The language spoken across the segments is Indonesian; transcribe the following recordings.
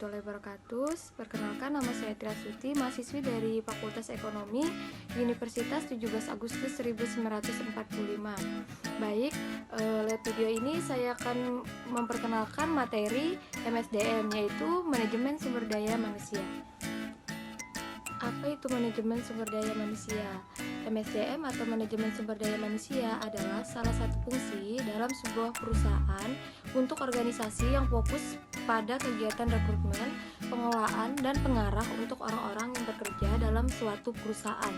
warahmatullahi wabarakatuh. Perkenalkan, nama saya Triasuti, mahasiswi dari Fakultas Ekonomi Universitas 17 Agustus 1945. Baik, lewat video ini saya akan memperkenalkan materi MSDM, yaitu Manajemen Sumber Daya Manusia. Apa itu manajemen sumber daya manusia? MSDM atau manajemen sumber daya manusia adalah salah satu fungsi dalam sebuah perusahaan untuk organisasi yang fokus pada kegiatan rekrutmen, pengelolaan, dan pengarah untuk orang-orang yang bekerja dalam suatu perusahaan.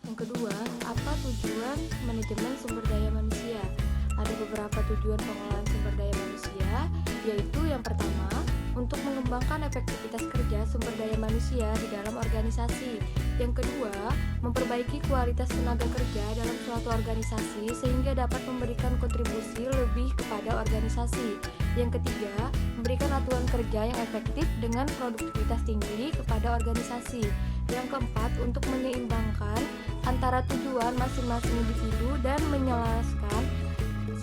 Yang kedua, apa tujuan manajemen sumber daya manusia? Ada beberapa tujuan pengelolaan sumber daya manusia, yaitu yang pertama, untuk mengembangkan efektivitas kerja sumber daya manusia di dalam organisasi. Yang kedua, memperbaiki kualitas tenaga kerja dalam suatu organisasi sehingga dapat memberikan kontribusi lebih kepada organisasi. Yang ketiga, memberikan aturan kerja yang efektif dengan produktivitas tinggi kepada organisasi. Yang keempat, untuk menyeimbangkan antara tujuan masing-masing individu dan menyelaraskan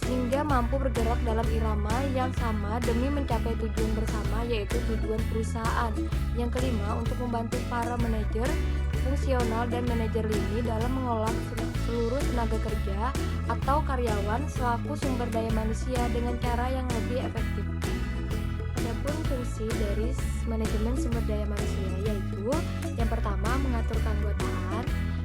sehingga mampu bergerak dalam irama yang sama demi mencapai tujuan bersama, yaitu tujuan perusahaan. Yang kelima, untuk membantu para manajer fungsional dan manajer lini dalam mengolah seluruh tenaga kerja atau karyawan selaku sumber daya manusia dengan cara yang lebih efektif. Adapun fungsi dari manajemen sumber daya manusia yaitu yang pertama, mengatur keanggotaan.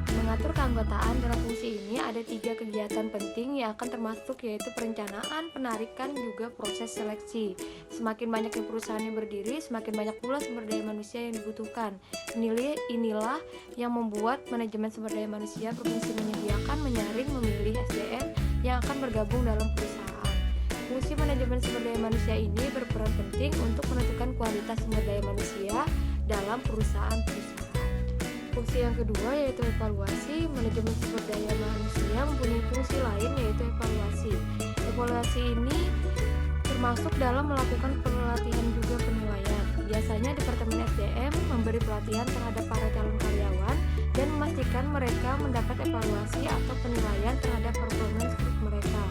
Mengatur keanggotaan dalam fungsi ini ada 3 kegiatan penting yang akan termasuk, yaitu perencanaan, penarikan, juga proses seleksi. Semakin banyaknya perusahaan yang berdiri, semakin banyak pula sumber daya manusia yang dibutuhkan. Inilah yang membuat manajemen sumber daya manusia berfungsi menyediakan, menyaring, memilih SDM yang akan bergabung dalam perusahaan. Fungsi manajemen sumber daya manusia ini berperan penting untuk menentukan kualitas sumber daya manusia dalam perusahaan-perusahaan. Fungsi yang kedua yaitu evaluasi. Manajemen sumber daya manusia mempunyai fungsi lain yaitu evaluasi. Evaluasi ini termasuk dalam melakukan pelatihan juga penilaian. Biasanya Departemen SDM memberi pelatihan terhadap para calon karyawan dan memastikan mereka mendapat evaluasi atau penilaian terhadap performance mereka.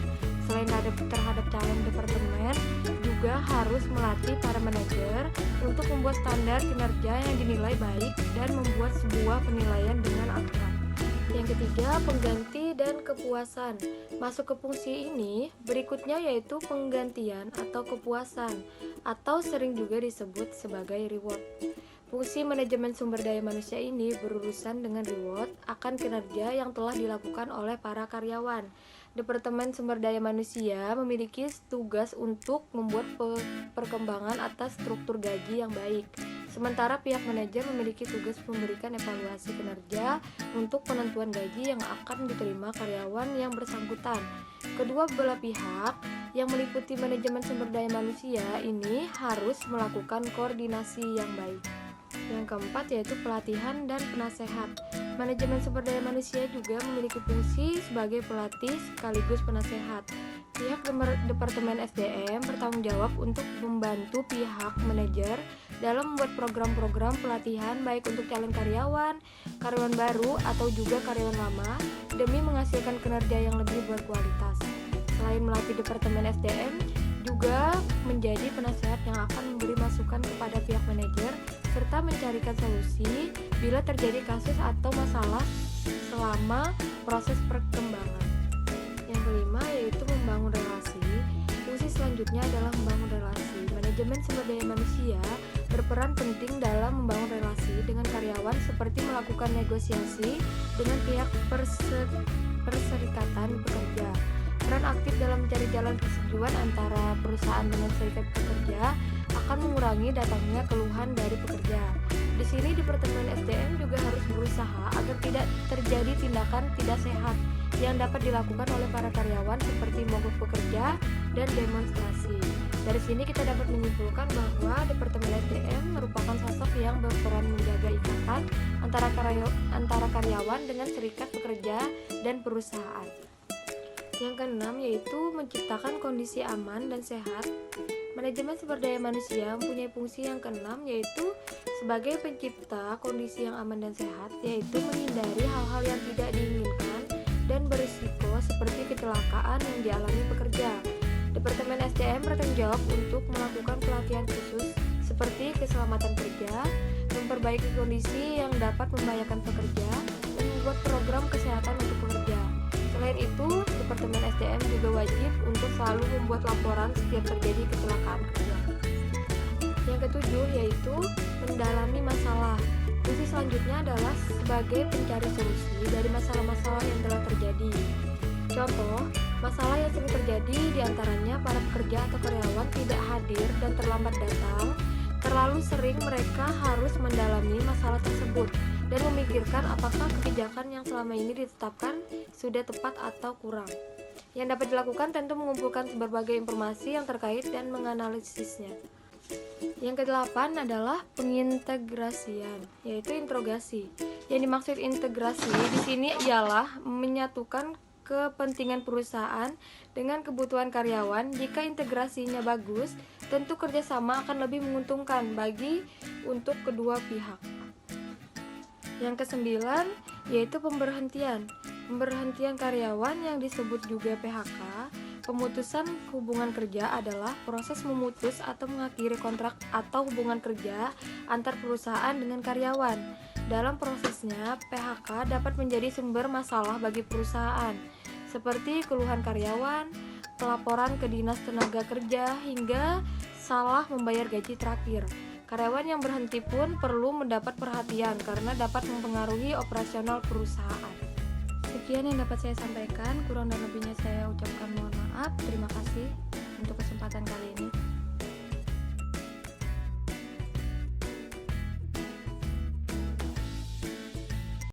Selain terhadap calon departemen, juga harus melatih para manajer untuk membuat standar kinerja yang dinilai baik dan membuat sebuah penilaian dengan akurat. Yang ketiga, pengganti dan kepuasan. Masuk ke fungsi ini berikutnya yaitu penggantian atau kepuasan, atau sering juga disebut sebagai reward. Fungsi manajemen sumber daya manusia ini berurusan dengan reward akan kinerja yang telah dilakukan oleh para karyawan. Departemen Sumber Daya Manusia memiliki tugas untuk membuat perkembangan atas struktur gaji yang baik. Sementara pihak manajer memiliki tugas memberikan evaluasi kinerja untuk penentuan gaji yang akan diterima karyawan yang bersangkutan. Kedua belah pihak yang meliputi manajemen sumber daya manusia ini harus melakukan koordinasi yang baik. Yang keempat yaitu pelatihan dan penasehat. Manajemen sumber daya manusia juga memiliki fungsi sebagai pelatih sekaligus penasehat. Pihak Departemen SDM bertanggung jawab untuk membantu pihak manajer dalam membuat program-program pelatihan baik untuk calon karyawan baru atau juga karyawan lama demi menghasilkan kinerja yang lebih berkualitas. Selain melatih Departemen SDM, juga menjadi penasehat yang akan memberi masukan kepada pihak manajer serta mencarikan solusi bila terjadi kasus atau masalah selama proses perkembangan. Yang kelima yaitu membangun relasi. Fungsi selanjutnya adalah membangun relasi. Manajemen sumber daya manusia berperan penting dalam membangun relasi dengan karyawan seperti melakukan negosiasi dengan pihak perserikatan pekerja. Peran aktif dalam mencari jalan persetujuan antara perusahaan dengan serikat pekerja akan mengurangi datangnya keluhan dari pekerja. Di sini Departemen SDM juga harus berusaha agar tidak terjadi tindakan tidak sehat yang dapat dilakukan oleh para karyawan seperti mogok pekerja dan demonstrasi. Dari sini kita dapat menyimpulkan bahwa Departemen SDM merupakan sosok yang berperan menjaga ikatan antara karyawan dengan serikat pekerja dan perusahaan. Yang keenam yaitu menciptakan kondisi aman dan sehat. Manajemen sumber daya manusia mempunyai fungsi yang keenam yaitu sebagai pencipta kondisi yang aman dan sehat, yaitu menghindari hal-hal yang tidak diinginkan dan berisiko seperti kecelakaan yang dialami pekerja. Departemen SDM bertanggung jawab untuk melakukan pelatihan khusus seperti keselamatan kerja, memperbaiki kondisi yang dapat membahayakan pekerja, dan membuat program kesehatan untuk pekerja. Selain itu, Departemen SDM juga wajib untuk selalu membuat laporan setiap terjadi kecelakaan kerja. Yang ketujuh yaitu mendalami masalah. Fungsi selanjutnya adalah sebagai pencari solusi dari masalah-masalah yang telah terjadi. Contoh, masalah yang sering terjadi diantaranya para pekerja atau karyawan tidak hadir dan terlambat datang. Terlalu sering mereka harus mendalami masalah tersebut dan memikirkan apakah kebijakan yang selama ini ditetapkan sudah tepat atau kurang. Yang dapat dilakukan tentu mengumpulkan berbagai informasi yang terkait dan menganalisisnya. Yang kedelapan adalah pengintegrasian, yaitu interogasi. Yang dimaksud integrasi di sini ialah menyatukan kepentingan perusahaan dengan kebutuhan karyawan. Jika integrasinya bagus, tentu kerjasama akan lebih menguntungkan untuk kedua pihak. Yang kesembilan yaitu pemberhentian. Pemberhentian karyawan yang disebut juga PHK. Pemutusan hubungan kerja adalah proses memutus atau mengakhiri kontrak atau hubungan kerja antar perusahaan dengan karyawan. Dalam prosesnya, PHK dapat menjadi sumber masalah bagi perusahaan, seperti keluhan karyawan, pelaporan ke Dinas Tenaga Kerja, hingga salah membayar gaji terakhir. Karyawan yang berhenti pun perlu mendapat perhatian karena dapat mempengaruhi operasional perusahaan. Sekian yang dapat saya sampaikan, kurang dan lebihnya saya ucapkan mohon maaf. Terima kasih untuk kesempatan kali ini.